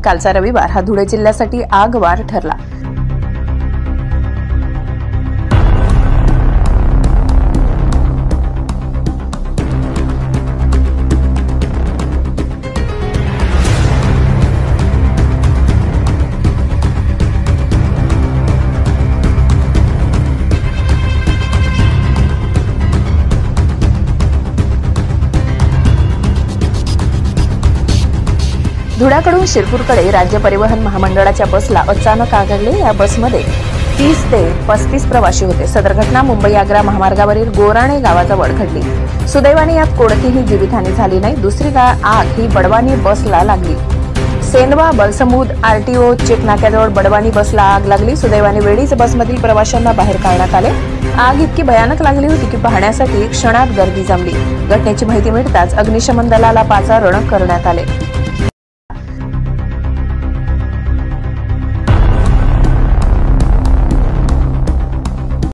कालचा रविवार हा धुळे जिल्ह्यासाठी आगवार ठरला। धुळ्याकडून शिरपूरकडे राज्य परिवहन महामंडळाच्या बसला अचानक आग लागली। या बसमध्ये 30 ते 35 प्रवासी होते। सदर घटना मुंबई-आग्रा महामार्गावरील गोराणे गावाजवळ घडली। सुदैवाने यात कोणतीही जीवितहानी झाली नाही। दुसरी आग ही बडवानी बसला लागली। सेनवा बलसमुद आरटीओ चेक नाक्याजवळ बडवानी बसला आग लागली। सुदैवाने वेळीच बसमधील प्रवाशांना बाहेर काढण्यात आले। आग इतकी भयानक लागली होती की पाहण्यासाठी क्षणात गर्दी जमली। घटनेची माहिती मिळताच अग्निशमन दलाला पाचारण करण्यात आले।